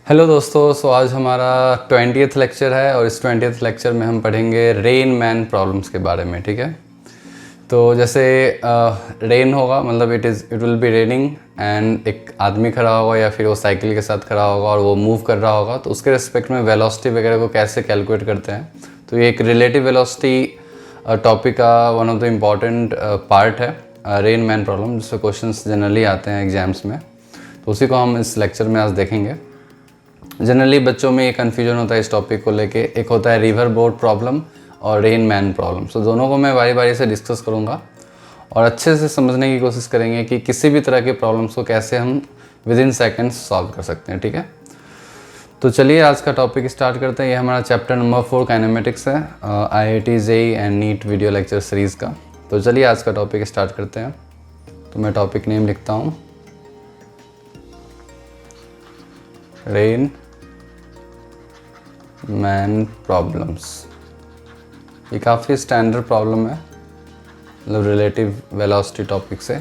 Hello दोस्तों, आज हमारा 20th लेक्चर है और इस 20th लेक्चर में हम पढ़ेंगे रेन मैन प्रॉब्लम्स के बारे में। ठीक है, तो जैसे रेन होगा मतलब it will be raining and एक आदमी खड़ा होगा या फिर वो साइकिल के साथ खड़ा होगा और वो मूव कर रहा होगा, तो उसके रिस्पेक्ट में वेलोसिटी वगैरह को कैसे कैलकुलेट करते हैं। तो ये एक रिलेटिव वेलोसिटी टॉपिक का one of the important part है रेन मैन प्रॉब्लम, जिससे क्वेश्चंस जनरली आते हैं एग्जाम्स में। तो उसी को हम इस लेक्चर में आज देखेंगे। जनरली बच्चों में ये कन्फ्यूजन होता है इस टॉपिक को लेके, एक होता है रिवर बोट प्रॉब्लम और रेन मैन प्रॉब्लम। सो दोनों को मैं बारी बारी से डिस्कस करूँगा और अच्छे से समझने की कोशिश करेंगे कि किसी भी तरह के प्रॉब्लम्स को कैसे हम विद इन सेकेंड्स सॉल्व कर सकते हैं। ठीक है, तो चलिए आज का टॉपिक स्टार्ट करते हैं। ये हमारा चैप्टर नंबर 4 काइनेमेटिक्स है IIT JEE and NEET video lecture series का। तो चलिए आज का टॉपिक स्टार्ट करते हैं। तो मैं टॉपिक नेम लिखता हूँ, रेन मैन प्रॉब्लम्स। ये काफ़ी स्टैंडर्ड प्रॉब्लम है, मतलब रिलेटिव वेलोसिटी टॉपिक से।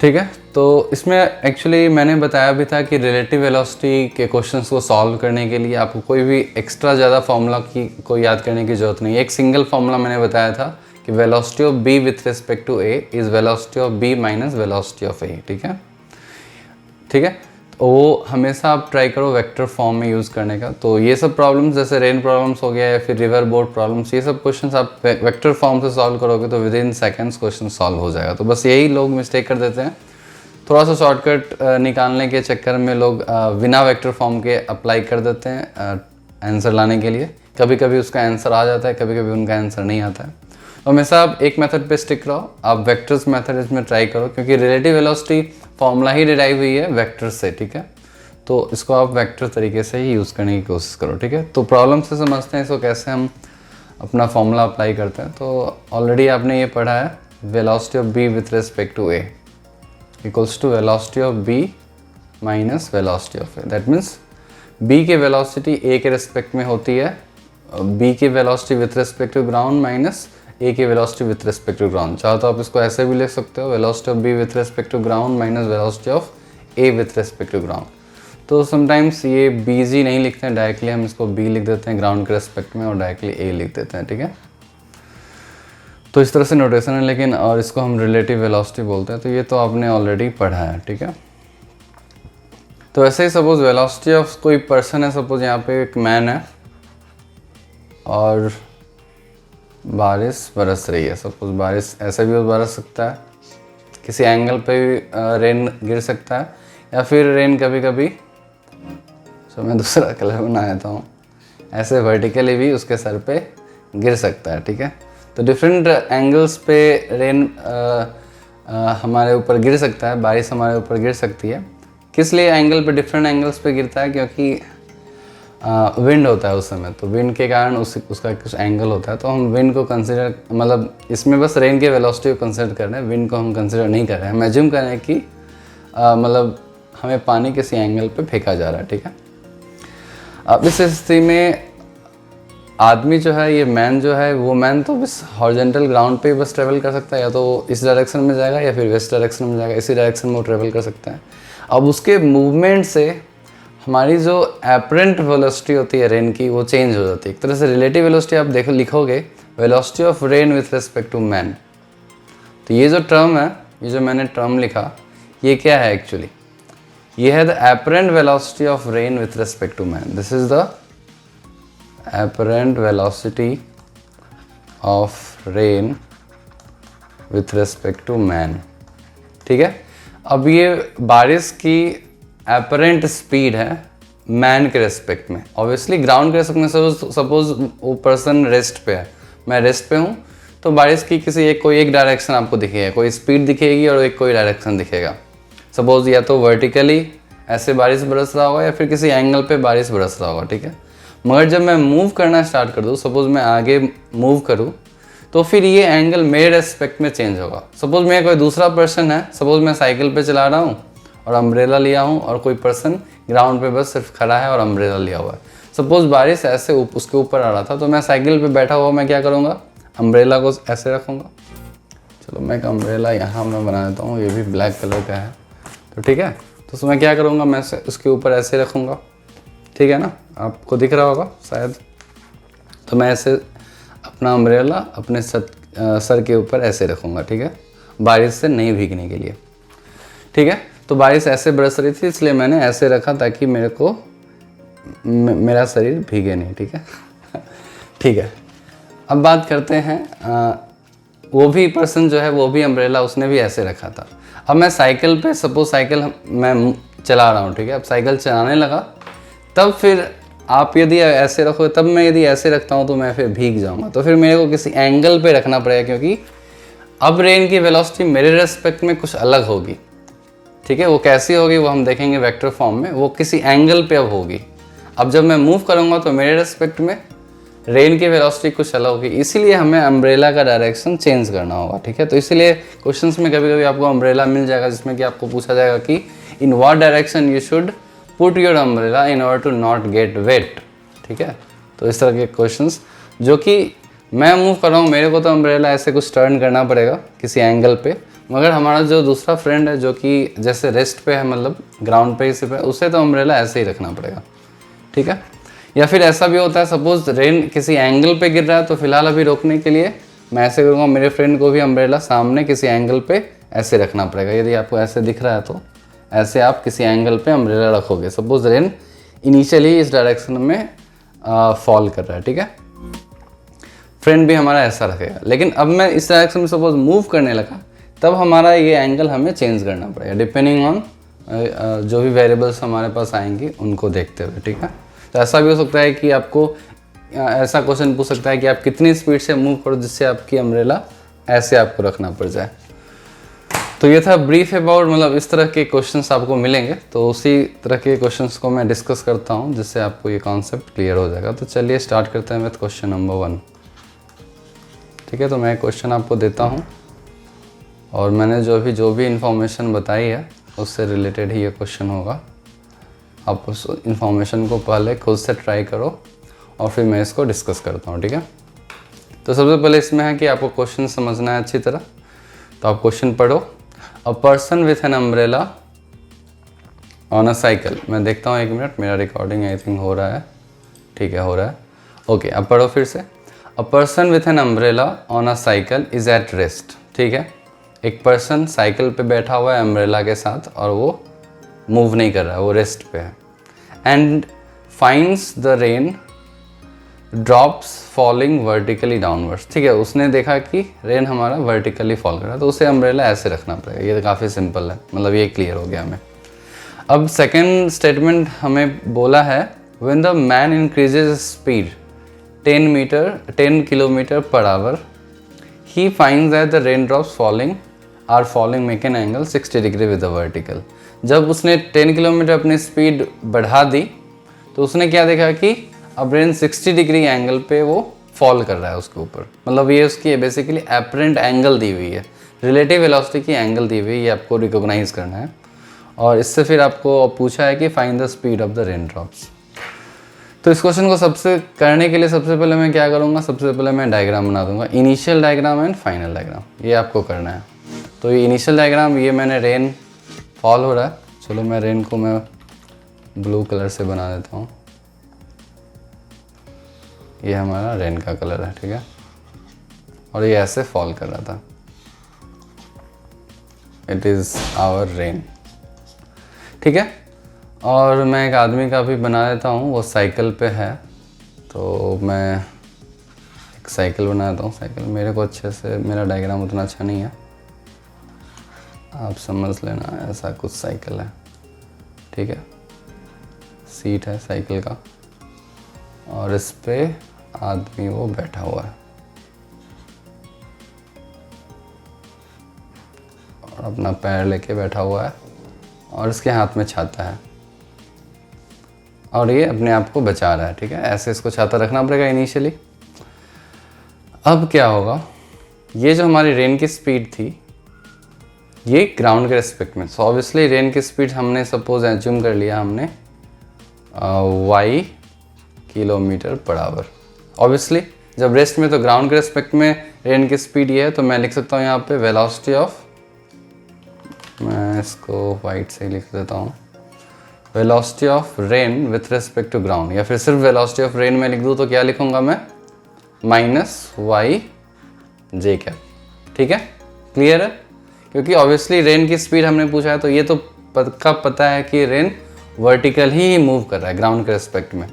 ठीक है, तो इसमें एक्चुअली मैंने बताया भी था कि रिलेटिव वेलोसिटी के क्वेश्चंस को सॉल्व करने के लिए आपको कोई भी एक्स्ट्रा ज़्यादा फार्मूला को याद करने की ज़रूरत नहीं है। एक सिंगल फार्मूला मैंने बताया था कि velocity of B with respect to A is velocity of B minus velocity of A. ठीक है, ठीक है, तो वो हमेशा आप ट्राई करो वेक्टर फॉर्म में यूज़ करने का। तो ये सब प्रॉब्लम्स जैसे रेन प्रॉब्लम्स हो गया या फिर रिवर बोट प्रॉब्लम्स, ये सब क्वेश्चंस आप वेक्टर फॉर्म से सॉल्व करोगे तो with in seconds question solve हो जाएगा। तो बस यही लोग मिस्टेक कर देते हैं, थोड़ा सा शॉर्टकट निकालने के चक्कर में लोग बिना वेक्टर फॉर्म के अप्लाई कर देते हैं आंसर लाने के लिए। कभी कभी उसका आंसर आ जाता है, कभी कभी उनका आंसर नहीं आता है। तो हमेशा आप एक मेथड पे स्टिक रहो, आप वेक्टर्स मेथड इसमें ट्राई करो, क्योंकि रिलेटिव वेलोसिटी फॉर्मूला ही डिराइव हुई है वेक्टर से। ठीक है, तो इसको आप वेक्टर तरीके से ही यूज़ करने की कोशिश करो। ठीक है, तो प्रॉब्लम से समझते हैं इसको कैसे हम अपना फॉर्मूला अप्लाई करते हैं। तो ऑलरेडी आपने ये पढ़ा है, velocity of B with respect to A equals to velocity of B minus velocity of A. That means B की वेलोसिटी ए के रिस्पेक्ट में होती है, बी की velocity with respect to ground minus A की velocity with respect to ground. चाहो तो आप इसको ऐसे भी लिख सकते हो, velocity of B with respect to ground minus velocity of A with respect to ground. तो समटाइम्स ये बी जी नहीं लिखते हैं डायरेक्टली, हम इसको बी लिख देते हैं ग्राउंड के रिस्पेक्ट में और डायरेक्टली ए लिख देते हैं। ठीक है, तो इस तरह से नोटेशन है, लेकिन और इसको हम रिलेटिव वेलोसिटी बोलते हैं। तो ये तो आपने ऑलरेडी पढ़ा है। ठीक है, तो ऐसे ही सपोज वेलोसिटी ऑफ कोई पर्सन है, सपोज यहाँ पे एक मैन है और बारिश बरस रही है। सपोज बारिश ऐसे भी बरस सकता है, किसी एंगल पे भी रेन गिर सकता है, या फिर रेन कभी कभी, तो मैं दूसरा कलर बना देता हूँ, ऐसे वर्टिकली भी उसके सर पे गिर सकता है। ठीक है, तो डिफरेंट एंगल्स पे रेन हमारे ऊपर गिर सकता है, बारिश हमारे ऊपर गिर सकती है। किस लिए एंगल पे, डिफरेंट एंगल्स पे गिरता है, क्योंकि विंड होता है उस समय, तो विंड के कारण उसका कुछ एंगल होता है। तो हम विंड को कंसिडर, मतलब इसमें बस रेन के वेलोसिटी को कंसिडर कर रहे हैं, विंड को हम कंसिडर नहीं कर रहे हैं। हम एज्यूम कर रहे हैं कि मतलब हमें पानी किसी एंगल पे फेंका जा रहा है। ठीक है, अब इस स्थिति में आदमी जो है, ये मैन जो है, वो मैन तो बस हॉरिजॉन्टल ग्राउंड पे ही बस ट्रेवल कर सकता है, या तो इस डायरेक्शन में जाएगा या फिर वेस्ट डायरेक्शन में जाएगा, इसी डायरेक्शन में वो ट्रेवल कर सकता है। अब उसके मूवमेंट से हमारी जो एपरेंट वेलोसिटी होती है रेन की, वो चेंज हो जाती है। एक तरह से रिलेटिव वेलोसिटी आप देखो, लिखोगे velocity of rain with respect to man. तो ये जो टर्म है, ये जो मैंने टर्म लिखा, ये क्या है एक्चुअली, ये है the apparent velocity of rain with respect to man. This is the apparent velocity of rain with respect to man. ठीक है, अब ये बारिश की एपरेंट स्पीड है मैन के रेस्पेक्ट में। ऑब्वियसली ग्राउंड के रेस्पेक्ट में सपोज वो पर्सन रेस्ट पे है, मैं रेस्ट पे हूँ, तो बारिश की कोई एक डायरेक्शन आपको दिखेगा, कोई स्पीड दिखेगी और कोई डायरेक्शन दिखेगा। सपोज या तो वर्टिकली ऐसे बारिश बरस रहा होगा या फिर किसी एंगल पे बारिश बरस रहा होगा। ठीक है, मगर जब मैं मूव करना स्टार्ट कर दूँ, सपोज मैं आगे मूव करूँ, तो फिर ये एंगल मेरे रेस्पेक्ट में चेंज होगा। सपोज मैं कोई दूसरा पर्सन है, सपोज मैं साइकिल पे चला रहा हूँ और अम्ब्रेला लिया हूँ, और कोई पर्सन ग्राउंड पे बस सिर्फ खड़ा है और अम्ब्रेला लिया हुआ है। सपोज बारिश ऐसे उसके ऊपर आ रहा था, तो मैं साइकिल पे बैठा हुआ, मैं क्या करूँगा, अम्ब्रेला को ऐसे रखूँगा। चलो मैं एक अम्ब्रेला यहाँ मैं बना देता हूँ, ये भी ब्लैक कलर का है। तो ठीक है, तो तो मैं क्या करूँगा, मैं उसके ऊपर ऐसे रखूँगा, ठीक है ना, आपको दिख रहा होगा शायद। तो मैं ऐसे अपना अम्ब्रेला अपने सर के ऊपर ऐसे रखूँगा, ठीक है, बारिश से नहीं भीगने के लिए, ठीक है। तो बारिश ऐसे बरस रही थी इसलिए मैंने ऐसे रखा ताकि मेरा शरीर भीगे नहीं, ठीक है। ठीक है, अब बात करते हैं वो भी पर्सन जो है वो भी अम्ब्रेला उसने भी ऐसे रखा था। अब मैं साइकिल पे, सपोज साइकिल मैं चला रहा हूँ, ठीक है, अब साइकिल चलाने लगा, तब फिर आप यदि ऐसे रखो, तब मैं यदि ऐसे रखता हूँ तो मैं फिर भीग जाऊँगा। तो फिर मेरे को किसी एंगल पे रखना पड़ेगा, क्योंकि अब रेन की वेलोसिटी मेरे रेस्पेक्ट में कुछ अलग होगी, ठीक है। वो कैसी होगी वो हम देखेंगे वेक्टर फॉर्म में, वो किसी एंगल पे अब होगी। अब जब मैं मूव करूँगा तो मेरे रेस्पेक्ट में रेन की वेलोसिटी कुछ अलग होगी, इसीलिए हमें अम्ब्रेला का डायरेक्शन चेंज करना होगा, ठीक है। तो इसीलिए क्वेश्चंस में कभी कभी आपको अम्ब्रेला मिल जाएगा जिसमें कि आपको पूछा जाएगा कि in what direction you should put your umbrella in order to not get wet, ठीक है। तो इस तरह के क्वेश्चंस, जो कि मैं मूव कर रहा हूँ, मेरे को तो अम्ब्रेला ऐसे कुछ टर्न करना पड़ेगा किसी एंगल पे, मगर हमारा जो दूसरा फ्रेंड है जो कि जैसे रेस्ट पे है, मतलब ग्राउंड पे ही सिर्फ है, उसे तो अम्ब्रेला ऐसे ही रखना पड़ेगा, ठीक है। या फिर ऐसा भी होता है, सपोज रेन किसी एंगल पे गिर रहा है, तो फिलहाल अभी रोकने के लिए मैं ऐसे करूँगा, मेरे फ्रेंड को भी अम्ब्रेला सामने किसी एंगल पे ऐसे रखना पड़ेगा। यदि आपको ऐसे दिख रहा है तो ऐसे आप किसी एंगल पे अम्ब्रेला रखोगे। सपोज रेन इनिशियली इस डायरेक्शन में फॉल कर रहा है, ठीक है, फ्रेंड भी हमारा ऐसा रखेगा। लेकिन अब मैं इस डायरेक्शन में सपोज मूव करने लगा, तब हमारा ये एंगल हमें चेंज करना पड़ेगा डिपेंडिंग ऑन जो भी वेरिएबल्स हमारे पास आएंगी उनको देखते हुए, ठीक है। तो ऐसा भी हो सकता है कि आपको ऐसा क्वेश्चन पूछ सकता है कि आप कितनी स्पीड से मूव करो जिससे आपकी अम्ब्रेला ऐसे आपको रखना पड़ जाए। तो ये था ब्रीफ अबाउट, मतलब इस तरह के क्वेश्चंस आपको मिलेंगे। तो उसी तरह के क्वेश्चंस को मैं डिस्कस करता हूँ जिससे आपको ये कॉन्सेप्ट क्लियर हो जाएगा। तो चलिए स्टार्ट करते हैं विथ क्वेश्चन नंबर 1, ठीक है। तो मैं क्वेश्चन आपको देता हूँ और मैंने जो भी इंफॉर्मेशन बताई है उससे रिलेटेड ही ये क्वेश्चन होगा। आप उस इंफॉर्मेशन को पहले खुद से ट्राई करो और फिर मैं इसको डिस्कस करता हूँ, ठीक है। तो सबसे पहले इसमें है कि आपको क्वेश्चन समझना है अच्छी तरह। तो आप क्वेश्चन पढ़ो। A person with an umbrella on a cycle. मैं देखता हूँ 1 मिनट, मेरा रिकॉर्डिंग आई थिंक हो रहा है, ठीक है, हो रहा है, ओके। अब पढ़ो फिर से। A person with an umbrella on a cycle is at rest, ठीक है। एक पर्सन साइकिल पे बैठा हुआ है अम्ब्रेला के साथ और वो मूव नहीं कर रहा है, वो रेस्ट पे है। And finds the rain drops falling vertically downwards, ठीक है। उसने देखा कि रेन हमारा वर्टिकली फॉल कर रहा है, तो उसे अम्ब्रेला ऐसे रखना पड़ेगा। ये तो काफ़ी सिंपल है, मतलब ये क्लियर हो गया हमें। अब सेकेंड स्टेटमेंट हमें बोला है when the man increases speed 10 kilometre per our he finds that the rain drops falling make an angle 60 degree with the vertical. जब उसने 10 किलोमीटर अपनी स्पीड बढ़ा दी तो उसने क्या देखा कि अब रेन 60 डिग्री एंगल पे वो फॉल कर रहा है उसके ऊपर। मतलब ये उसकी बेसिकली एपरेंट एंगल दी हुई है, रिलेटिव वेलोसिटी की एंगल दी हुई है, ये आपको रिकॉग्नाइज करना है। और इससे फिर आपको पूछा है कि find the speed of the rain drops. तो इस क्वेश्चन को करने के लिए सबसे पहले मैं क्या करूँगा, सबसे पहले मैं डायग्राम बना दूंगा, initial diagram and final diagram, ये आपको करना है। तो ये इनिशियल डायग्राम, ये मैंने रेन फॉल हो रहा है, चलो मैं रेन को मैं ब्लू कलर से बना देता हूँ। ये हमारा रेन का कलर है, ठीक है, और ये ऐसे फॉल कर रहा था। इट इज़ आवर रेन, ठीक है। और मैं एक आदमी का भी बना देता हूँ, वो साइकिल पे है, तो मैं एक साइकिल बना देता हूँ। साइकिल मेरे को अच्छे से, मेरा डायग्राम उतना अच्छा नहीं है, आप समझ लेना, ऐसा कुछ साइकिल है, ठीक है। सीट है साइकिल का और इस पे आदमी वो बैठा हुआ है और अपना पैर लेके बैठा हुआ है और इसके हाथ में छाता है और ये अपने आप को बचा रहा है, ठीक है। ऐसे इसको छाता रखना पड़ेगा इनिशियली। अब क्या होगा, ये जो हमारी रेन की स्पीड थी ये ग्राउंड के रेस्पेक्ट में, सो ऑब्वियसली रेन की स्पीड हमने सपोज एज्यूम कर लिया हमने y kilometre per our. Obviously जब रेस्ट में तो ग्राउंड के रेस्पेक्ट में रेन की स्पीड ये है, तो मैं लिख सकता हूँ यहाँ पे वेलोसिटी ऑफ, मैं इसको वाइट से लिख देता हूँ, velocity of rain with respect to ground, या फिर सिर्फ वेलोसिटी ऑफ रेन में लिख दूँ तो क्या लिखूंगा मैं, माइनस वाई जे कैप। ठीक है, क्लियर है? क्योंकि ऑब्वियसली रेन की स्पीड हमने पूछा है, तो ये तो पता है कि रेन वर्टिकल ही मूव कर रहा है ग्राउंड के रिस्पेक्ट में,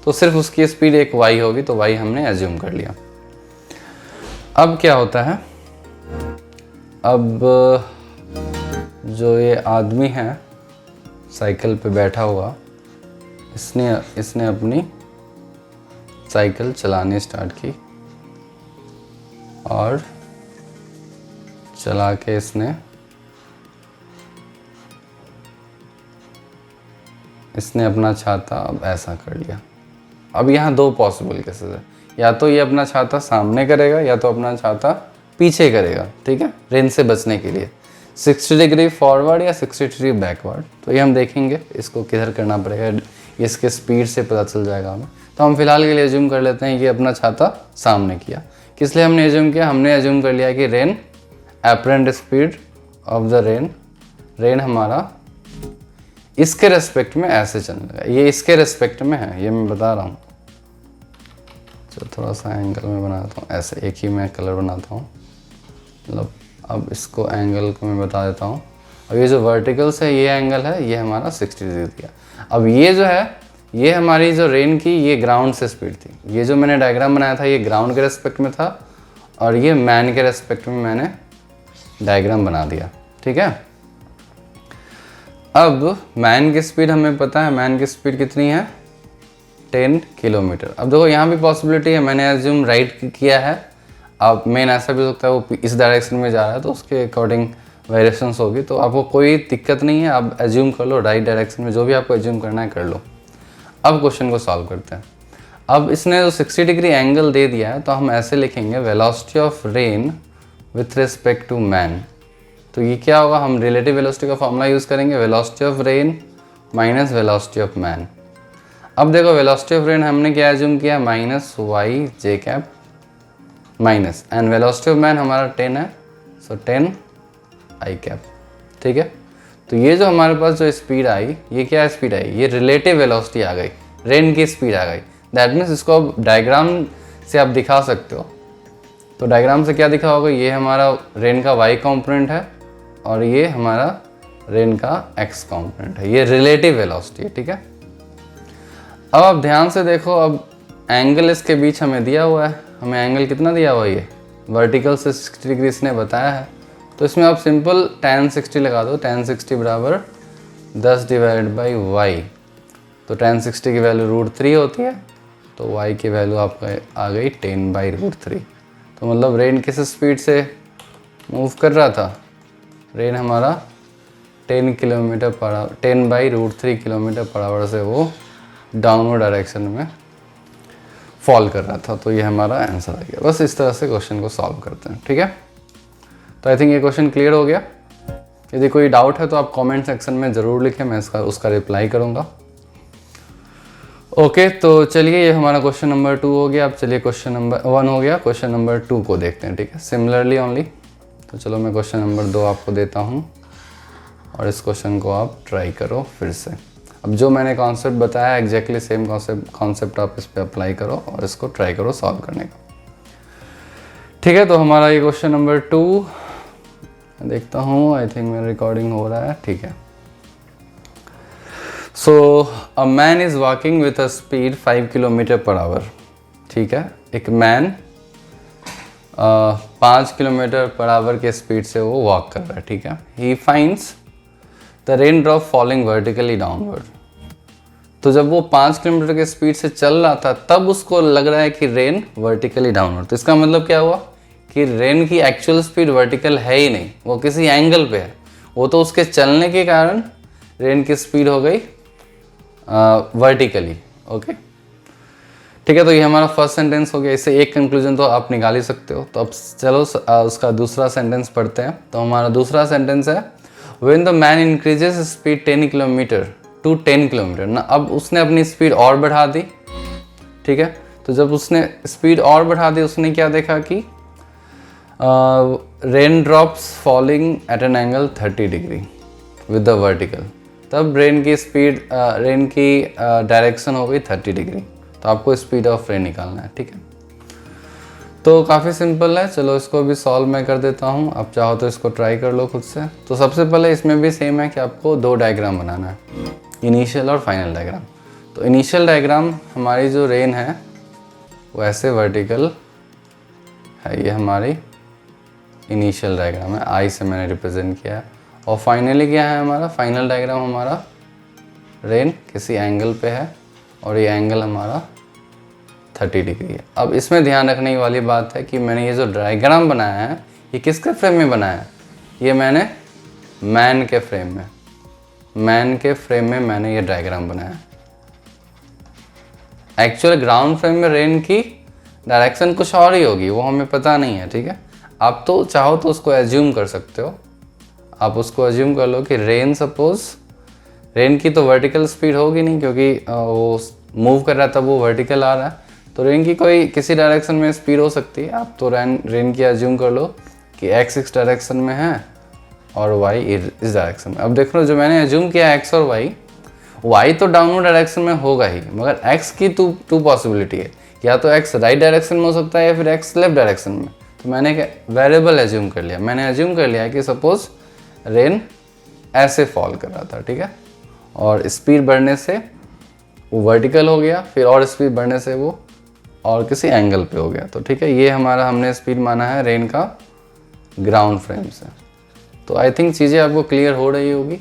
तो सिर्फ उसकी स्पीड एक वाई होगी, तो वाई हमने एज्यूम कर लिया। अब क्या होता है, अब जो ये आदमी है साइकिल पे बैठा हुआ, इसने अपनी साइकिल चलानी स्टार्ट की और चला के इसने अपना छाता अब ऐसा कर लिया। अब यहाँ दो पॉसिबल केसेस है, या तो ये अपना छाता सामने करेगा या तो अपना छाता पीछे करेगा। ठीक है, रेन से बचने के लिए 60 डिग्री फॉरवर्ड या 60 डिग्री बैकवर्ड, तो ये हम देखेंगे इसको किधर करना पड़ेगा, इसके स्पीड से पता चल जाएगा हमें। तो हम फिलहाल के लिए एज्यूम कर लेते हैं कि अपना छाता सामने किया। किस लिए हमने एज्यूम किया, हमने एज्यूम कर लिया कि rain apparent speed of the rain हमारा इसके रेस्पेक्ट में ऐसे चलेगा, ये इसके रेस्पेक्ट में है, ये मैं बता रहा हूँ। चलो थोड़ा सा एंगल में बनाता हूँ, ऐसे एक ही मैं कलर बनाता हूँ, मतलब अब इसको एंगल को मैं बता देता हूँ। अब ये जो वर्टिकल से ये एंगल है, ये हमारा 60 डिग्री दिया। अब ये जो है, ये हमारी जो रेन की ये ग्राउंड से स्पीड थी, ये जो मैंने डायग्राम बनाया था ये ग्राउंड के रेस्पेक्ट में था, और ये मैन के रेस्पेक्ट में मैंने डायग्राम बना दिया। ठीक है, अब मैन की स्पीड हमें पता है, मैन की स्पीड कितनी है, 10 किलोमीटर। अब देखो यहाँ भी पॉसिबिलिटी है, मैंने एज्यूम राइट किया है, अब मेन ऐसा भी हो सकता है वो इस डायरेक्शन में जा रहा है, तो उसके अकॉर्डिंग वेरिएशंस होगी, तो आपको कोई दिक्कत नहीं है, आप एज्यूम कर लो राइट डायरेक्शन में, जो भी आपको एज्यूम करना है कर लो। अब क्वेश्चन को सॉल्व करते हैं। अब इसने जो 60 डिग्री एंगल दे दिया है, तो हम ऐसे लिखेंगे velocity of rain with respect to man. तो ये क्या होगा, हम रिलेटिव वेलोसिटी का फॉर्मूला यूज़ करेंगे, velocity of rain minus velocity of man. अब देखो वेलोसिटी ऑफ रेन हमने क्या एज्यूम किया, minus y j cap minus, and velocity of man हमारा 10 है, सो 10 आई कैप। ठीक है, तो ये जो हमारे पास जो स्पीड आई, ये क्या स्पीड आई, ये रिलेटिव वेलोसिटी आ गई, रेन की स्पीड आ गई। दैट मीन्स इसको अब डायग्राम से आप दिखा सकते हो, तो डायग्राम से क्या दिखा होगा, ये हमारा रेन का वाई कॉम्पोनेंट है और ये हमारा रेन का एक्स कॉम्पोनेंट है, ये रिलेटिव वेलोसिटी है। ठीक है, अब आप ध्यान से देखो, अब एंगल इसके बीच हमें दिया हुआ है, हमें एंगल कितना दिया हुआ है, ये वर्टिकल से 60 डिग्री इसने बताया है, तो इसमें आप सिंपल tan 60 लगा दो, tan 60 बराबर 10 डिवाइड बाई वाई, तो tan 60 की वैल्यू √3 होती है, तो y की वैल्यू आपका आ गई 10/√3। तो मतलब रेन किस स्पीड से मूव कर रहा था, रेन हमारा 10 kilometre per our, 10/√3 kilometre per our से वो डाउनवर्ड डायरेक्शन में फॉल कर रहा था। तो ये हमारा आंसर आ गया। बस इस तरह से क्वेश्चन को सॉल्व करते हैं। ठीक है, तो आई थिंक ये क्वेश्चन क्लियर हो गया। यदि कोई डाउट है तो आप कमेंट सेक्शन में ज़रूर लिखें, मैं उसका रिप्लाई करूँगा। ओके, तो चलिए ये हमारा क्वेश्चन नंबर 2 हो गया। अब चलिए क्वेश्चन नंबर 1 हो गया, क्वेश्चन नंबर 2 को देखते हैं। ठीक है, सिमिलरली ओनली। तो चलो मैं क्वेश्चन नंबर 2 आपको देता हूँ और इस क्वेश्चन को आप ट्राई करो फिर से। अब जो मैंने कॉन्सेप्ट बताया एग्जैक्टली सेम कॉन्सेप्ट आप इस पर अप्लाई करो और इसको ट्राई करो सॉल्व करने का। ठीक है, तो हमारा ये क्वेश्चन नंबर 2 देखता हूँ, आई थिंक मेरा रिकॉर्डिंग हो रहा है। ठीक है, so a man is walking with a speed 5 kilometre per hour. ठीक है, एक मैन 5 किलोमीटर पर आवर के स्पीड से वो वॉक कर रहा है। ठीक है, he finds the rain drop falling vertically downward. तो जब वो 5 किलोमीटर के स्पीड से चल रहा था तब उसको लग रहा है कि रेन वर्टिकली डाउनवर्ड। तो इसका मतलब क्या हुआ कि रेन की एक्चुअल स्पीड वर्टिकल है ही नहीं, वो किसी एंगल पे है। वो तो उसके चलने के कारण रेन की स्पीड हो गई वर्टिकली। ओके, ठीक है, तो ये हमारा फर्स्ट सेंटेंस हो गया। इससे एक कंक्लूजन तो आप निकाल ही सकते हो। तो अब चलो उसका दूसरा सेंटेंस पढ़ते हैं। तो हमारा दूसरा सेंटेंस है when the man increases speed 10 kilometre to 10 kilometre ना। अब उसने अपनी स्पीड और बढ़ा दी। ठीक है, तो जब उसने स्पीड और बढ़ा दी उसने क्या देखा कि rain drops falling eight an angle 30 degree with the vertical. तब रेन की स्पीड रेन की डायरेक्शन हो गई 30 डिग्री। तो आपको स्पीड ऑफ रेन निकालना है, ठीक है। तो काफ़ी सिंपल है, चलो इसको भी सॉल्व मैं कर देता हूँ, आप चाहो तो इसको ट्राई कर लो खुद से। तो सबसे पहले इसमें भी सेम है कि आपको 2 डायग्राम बनाना है, इनिशियल और फाइनल डायग्राम। तो इनिशियल डायग्राम हमारी जो रेन है वो ऐसे वर्टिकल है, ये हमारी इनिशियल डायग्राम है, आई से मैंने रिप्रेजेंट किया है। और फाइनली क्या है हमारा, फाइनल डायग्राम हमारा रेन किसी एंगल पे है और ये एंगल हमारा 30 डिग्री है। अब इसमें ध्यान रखने वाली बात है कि मैंने ये जो डायग्राम बनाया है ये किसके फ्रेम में बनाया है, ये मैंने मैन के फ्रेम में मैंने ये डायग्राम बनाया है। एक्चुअल ग्राउंड फ्रेम में रेन की डायरेक्शन कुछ और ही होगी, वो हमें पता नहीं है, ठीक है। आप तो चाहो तो उसको एज्यूम कर सकते हो, आप उसको एज्यूम कर लो कि रेन, सपोज रेन की तो वर्टिकल स्पीड होगी नहीं क्योंकि वो मूव कर रहा था, वो वर्टिकल आ रहा है। तो रेन की कोई किसी डायरेक्शन में स्पीड हो सकती है। आप तो रेन की एज्यूम कर लो कि एक्स इस डायरेक्शन में है और वाई इस डायरेक्शन में। अब देख लो जो मैंने एज्यूम किया एक्स और वाई तो डाउनवर्ड डायरेक्शन में होगा ही, मगर एक्स की टू पॉसिबिलिटी है, या तो एक्स राइट डायरेक्शन में हो सकता है या फिर एक्स लेफ्ट डायरेक्शन में। तो मैंने वेरिएबल एज्यूम कर लिया, मैंने एज्यूम कर लिया कि सपोज रेन ऐसे फॉल कर रहा था, ठीक है, और स्पीड बढ़ने से वो वर्टिकल हो गया, फिर और स्पीड बढ़ने से वो और किसी एंगल पे हो गया। तो ठीक है, ये हमारा हमने स्पीड माना है रेन का ग्राउंड फ्रेम से। तो आई थिंक चीज़ें आपको क्लियर हो रही होगी।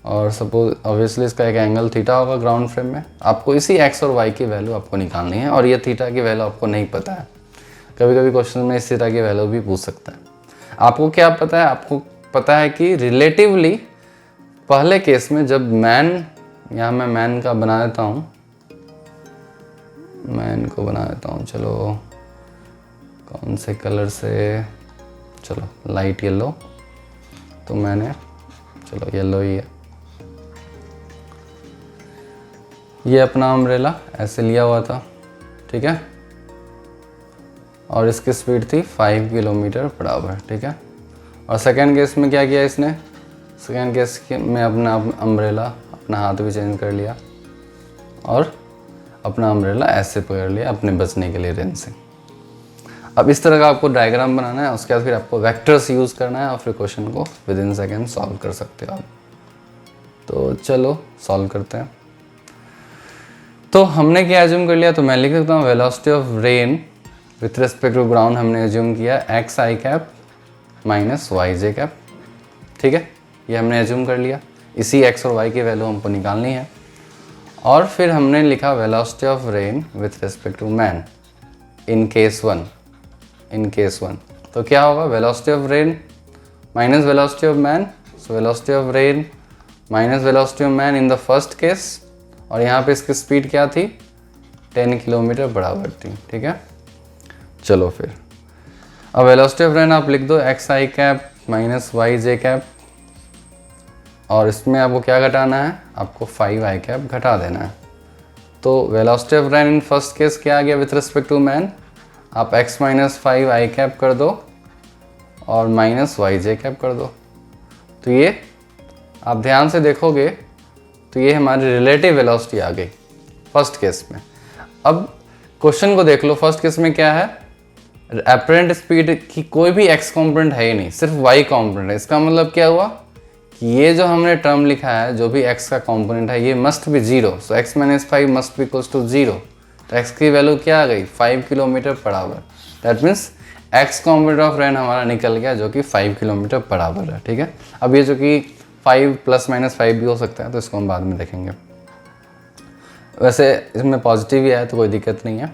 और सपोज ऑब्वियसली इसका एक एंगल थीटा होगा ग्राउंड फ्रेम में। आपको इसी एक्स और वाई की वैल्यू आपको निकालनी है, और ये थीटा की वैल्यू आपको नहीं पता है। कभी कभी क्वेश्चन में इस थीटा की वैल्यू भी पूछ सकता है। आपको क्या पता है, आपको पता है कि रिलेटिवली पहले केस में जब मैन, यहाँ मैं मैन का बना देता हूँ, मैन को बना देता हूँ, चलो कौन से कलर से, चलो लाइट येलो, तो मैंने चलो येलो ही है, ये अपना अम्ब्रेला ऐसे लिया हुआ था, ठीक है, और इसकी स्पीड थी 5 किलोमीटर पर आवर, ठीक है। और सेकेंड केस में क्या किया इसने, सेकेंड केस में अपना अम्ब्रेला, अपना हाथ भी चेंज कर लिया और अपना अम्ब्रेला ऐसे पकड़ लिया अपने बचने के लिए रेन से। अब इस तरह का आपको डायग्राम बनाना है, उसके बाद फिर आपको वेक्टर्स यूज़ करना है और फिर क्वेश्चन को विद इन सेकेंड सॉल्व कर सकते हो आप। तो चलो सॉल्व करते हैं। तो हमने क्या एज्यूम कर लिया, तो मैं लिख सकता हूँ velocity of rain with respect to ground हमने एज्यूम किया एक्स आई cap minus y j cap, ठीक है, ये हमने एज्यूम कर लिया। इसी एक्स और वाई की वैल्यू हमको निकालनी है। और फिर हमने लिखा velocity of rain with respect to man in case one, तो क्या होगा, velocity of rain minus velocity of man, so velocity of rain minus velocity of man in the first case, और यहाँ पे इसकी स्पीड क्या थी 10 किलोमीटर पर आवर थी, ठीक है। चलो फिर अब वेलोसिटी ऑफ रेन आप लिख दो एक्स आई cap minus y j cap, और इसमें आपको क्या घटाना है, आपको 5 आई कैप घटा देना है। तो velocity of rain in first case क्या आ गया विथ रिस्पेक्ट टू मैन, आप x माइनस 5 आई कैप कर दो और माइनस वाई जे कैप कर दो। तो ये आप ध्यान से देखोगे तो ये हमारी रिलेटिव वेलोसिटी आ गई फर्स्ट केस में। अब क्वेश्चन को देख लो, फर्स्ट केस में क्या है, एपरेंट स्पीड की कोई भी x कॉम्पोनेंट है ही नहीं, सिर्फ y कॉम्पोनेंट है। इसका मतलब क्या हुआ कि ये जो हमने टर्म लिखा है, जो भी x का कॉम्पोनेंट है, ये must be 0, so x minus 5 must be equals to 0। तो x की वैल्यू क्या आ गई 5 kilometre per our. That means x component of rain हमारा निकल गया जो कि 5 किलोमीटर पर आवर है, ठीक है। अब ये जो कि 5 प्लस माइनस 5 भी हो सकता है, तो इसको हम बाद में देखेंगे। वैसे इसमें पॉजिटिव ही आया तो कोई दिक्कत नहीं है,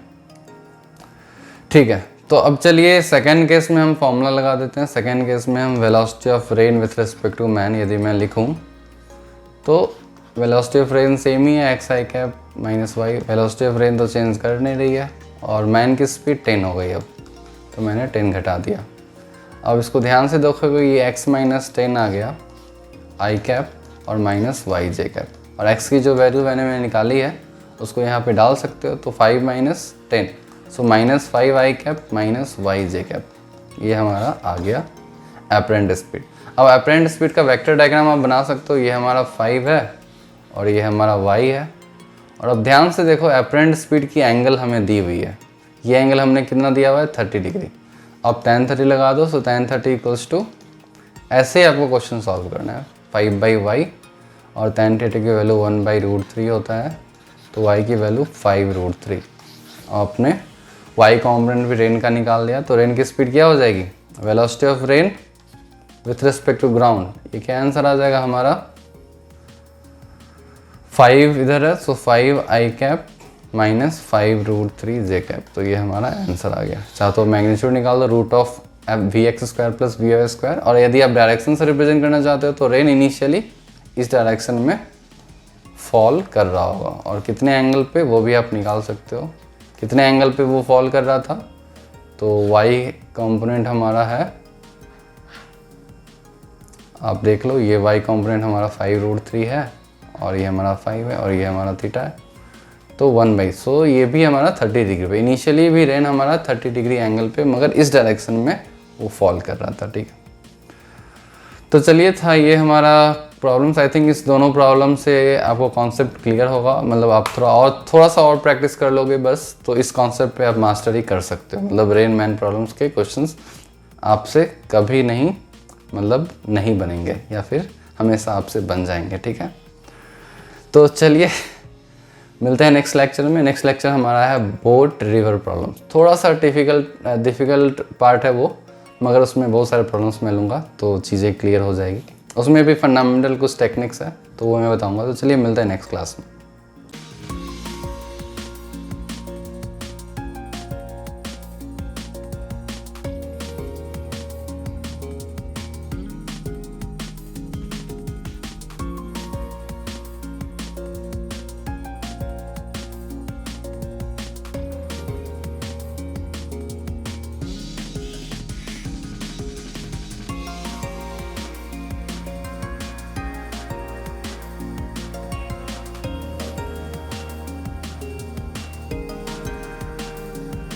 ठीक है। तो अब चलिए सेकेंड केस में हम फॉर्मूला लगा देते हैं। सेकेंड केस में हम velocity of rain with respect to man यदि मैं लिखूं तो वेलोसिटी ऑफ रेन सेम ही है X I cap minus Y. Velocity of rain तो चेंज कर नहीं रही है, और मैन की स्पीड 10 हो गई अब, तो मैंने 10 घटा दिया। अब इसको ध्यान से देखोगे, ये x माइनस 10 आ गया आई कैप और माइनस वाई जे कैप, और x की जो वैल्यू मैंने निकाली है उसको यहाँ पे डाल सकते हो। तो 5 माइनस 10, सो माइनस 5 आई cap minus y j cap, ये हमारा आ गया एपरेंट स्पीड। अब अपरेंट स्पीड का वेक्टर डायग्राम आप बना सकते हो। ये हमारा 5 है और ये हमारा y है। और अब ध्यान से देखो अपरेंट स्पीड की एंगल हमें दी हुई है। ये एंगल हमने कितना दिया हुआ है 30 डिग्री। अब tan 30 लगा दो, सो tan 30 इक्वल्स टू, ऐसे ही आपको क्वेश्चन सॉल्व करना है 5/y और tan 30 की वैल्यू 1/√3 होता है, तो y की वैल्यू 5√3। आपने y कॉम्पोनेंट भी रेन का निकाल लिया, तो रेन की स्पीड क्या हो जाएगी, velocity of rain with respect to ground. ये क्या आंसर आ जाएगा हमारा, 5 इधर है, so 5i cap minus 5√3 j cap. तो ये हमारा आंसर आ गया। चाहे तो मैग्नीट्यूड निकाल दो, root of vx² plus vy²। और यदि आप डायरेक्शन से रिप्रेजेंट करना चाहते हो तो रेन इनिशियली इस डायरेक्शन में फॉल कर रहा होगा, और कितने एंगल पे वो भी आप निकाल सकते हो। कितने एंगल पे वो फॉल कर रहा था, तो y कंपोनेंट हमारा है, आप देख लो, ये y कंपोनेंट हमारा 5√3 है और ये हमारा 5 है और ये हमारा थीटा है, तो 1/, सो ये भी हमारा 30 डिग्री पे। इनिशियली भी रेन हमारा 30 डिग्री एंगल पे, मगर इस डायरेक्शन में वो फॉल कर रहा था। ठीक है, तो चलिए था ये हमारा प्रॉब्लम्स। आई थिंक इस दोनों प्रॉब्लम से आपको कॉन्सेप्ट क्लियर होगा। मतलब आप थोड़ा सा और प्रैक्टिस कर लोगे बस, तो इस कॉन्सेप्ट पे आप मास्टरी कर सकते हो। मतलब रेन मैन प्रॉब्लम्स के क्वेश्चंस आपसे कभी नहीं नहीं बनेंगे, या फिर हमेशा आपसे बन जाएंगे। ठीक है, तो चलिए मिलते हैं नेक्स्ट लेक्चर में। नेक्स्ट लेक्चर हमारा है बोट रिवर प्रॉब्लम। थोड़ा सा डिफ़िकल्ट पार्ट है वो, मगर उसमें बहुत सारे प्रॉब्लम्स मैं लूँगा तो चीज़ें क्लियर हो जाएगी। उसमें भी फंडामेंटल कुछ टेक्निक्स है, तो वो मैं बताऊँगा। तो चलिए मिलते हैं नेक्स्ट क्लास में।